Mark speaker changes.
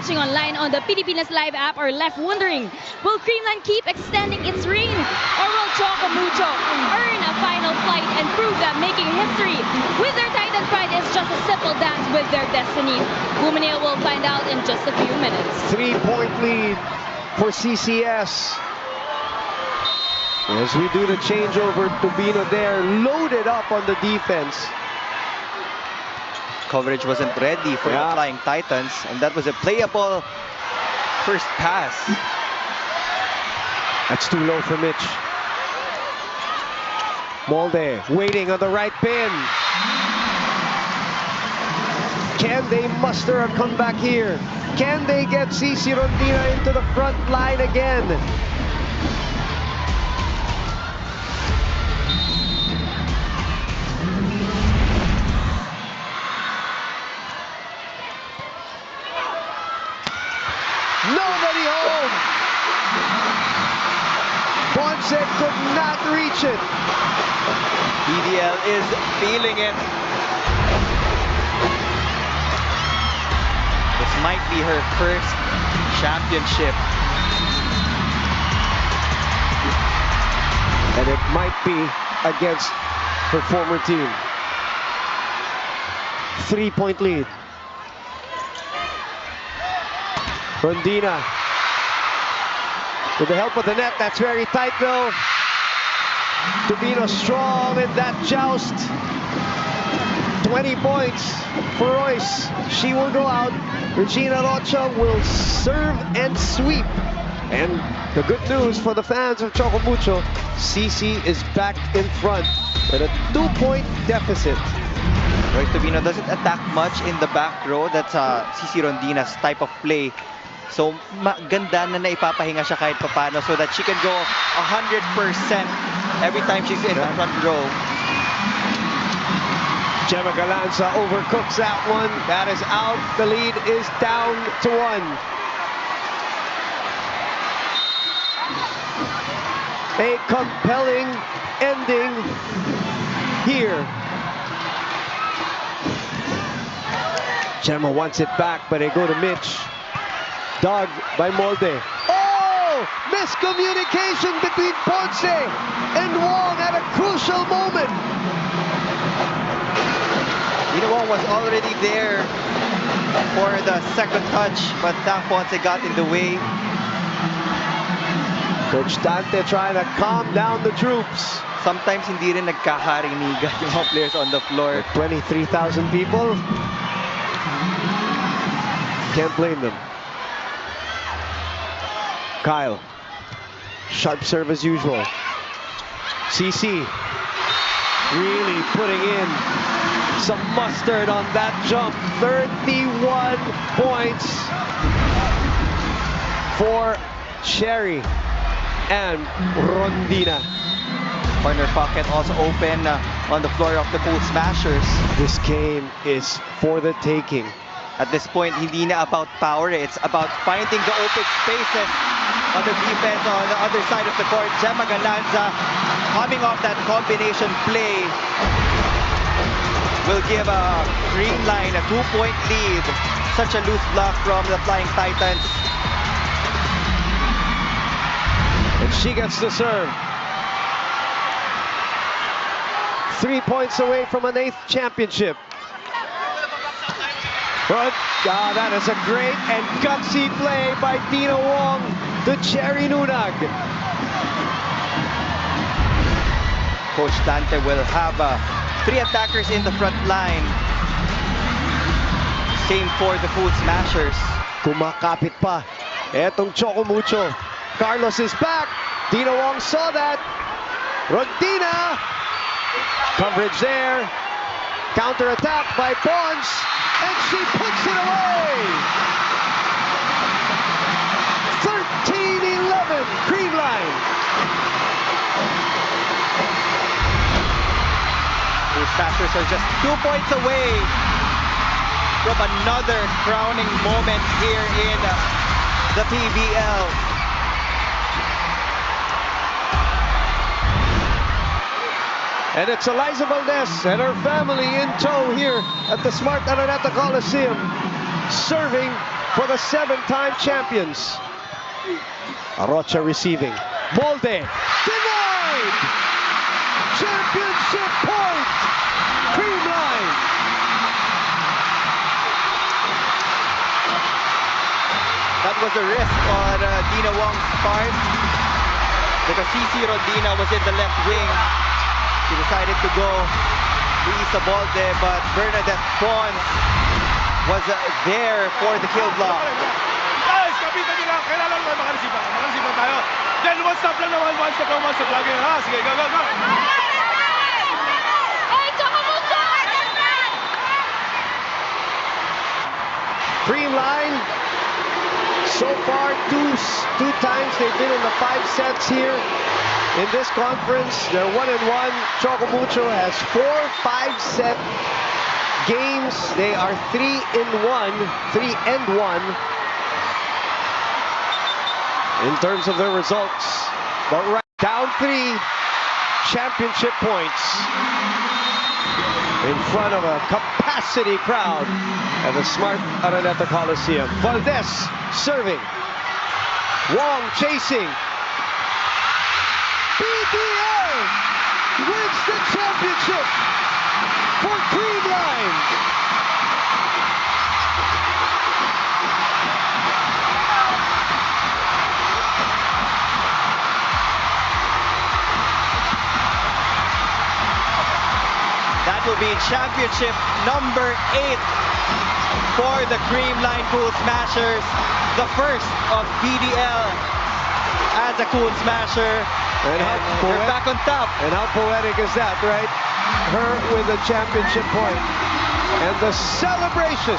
Speaker 1: watching online on the Pilipinas Live app are left wondering, will Creamline keep extending its reign? Or will Choco Mucho earn a final flight and prove that making history with their Titan pride is just a simple dance with their destiny? Bumanil will find out in just a few minutes.
Speaker 2: 3-point lead for CCS. As we do the changeover, Tubino there loaded up on the defense.
Speaker 3: Coverage wasn't ready for the Flying Titans, and that was a playable first pass.
Speaker 2: That's too low for Mitch. Molde waiting on the right pin. Can they muster a comeback here? Can they get CC Rondina into the front line again? Nobody home! Ponce could not reach it.
Speaker 3: PDL is feeling it. This might be her first championship.
Speaker 2: And it might be against her former team. 3-point lead. Rondina with the help of the net. That's very tight though. Tubino strong in that joust. 20 points for Royce. She will go out. Regina Rocha will serve and sweep. And the good news for the fans of Choco Mucho, CC is back in front with a 2-point deficit.
Speaker 3: Royce Tubino doesn't attack much in the back row. That's CC Rondina's type of play. So maganda na naipapahinga siya kahit papano so that she can go 100% every time she's in the front row.
Speaker 2: Gemma Galanza overcooks that one. That is out. The lead is down to 1. A compelling ending here. Gemma wants it back, but they go to Mitch. Dug by Molde. Oh! Miscommunication between Ponce and Wong at a crucial moment.
Speaker 3: Dina Wong was already there for the second touch, but Tang Ponce got in the way.
Speaker 2: Coach Dante trying to calm down the troops.
Speaker 3: Sometimes hindi rin nagkakarinigan yung mga players on the floor.
Speaker 2: 23,000 people. Can't blame them. Kyle, sharp serve as usual. CC really putting in some mustard on that jump. 31 points for Cherry and Rondina.
Speaker 3: Corner pocket also open on the floor of the Pool Smashers.
Speaker 2: This game is for the taking.
Speaker 3: At this point, hindi na about power. It's about finding the open spaces on the defense on the other side of the court. Gemma Galanza coming off that combination play will give a Creamline a 2-point lead. Such a loose block from the Flying Titans.
Speaker 2: And she gets the serve. 3 points away from an 8th championship. But that is a great and gutsy play by Dina Wong to Cherry Nunag.
Speaker 3: Coach Dante will have 3 attackers in the front line. Same for the Food Smashers.
Speaker 2: Kumakapit pa. Etong Choco Mucho. Carlos is back. Dina Wong saw that. Rondina. Coverage there. Counter attack by Ponce. And she puts it away! 13-11, Creamline.
Speaker 3: The Smashers are just 2 points away from another crowning moment here in the PBL.
Speaker 2: And it's Eliza Valdez and her family in tow here at the Smart Araneta Coliseum, serving for the 7-time champions. Arocha receiving. Molde. Denied! Championship point! Creamline.
Speaker 3: That was a risk on Dina Wong's part because CC Rondina was in the left wing. She decided to go to Isabolde, but Bernadette Pons was there for the kill block.
Speaker 4: Guys, kapitan nyo lang. Kailangan lang makaresiba. Makaresiba tayo. Then one stop lang naman. One stop lang. One stop lagi. Ha? Sige, go, go, go.
Speaker 2: Creamline. So far, two times they've been in the 5 sets here in this conference. They're 1-1. Choco Mucho has 4 5-set games. They are 3-1 in terms of their results. But right down 3 championship points in front of a capacity crowd at the Smart Araneta Coliseum. Valdez serving. Wong chasing. BDL wins the championship for Creamline.
Speaker 3: That will be championship number 8 for the Creamline Cool Smashers. The first of BDL as a Cool Smasher.
Speaker 2: And
Speaker 3: they're back on top.
Speaker 2: And how poetic is that, right? Her with a championship point. And the celebration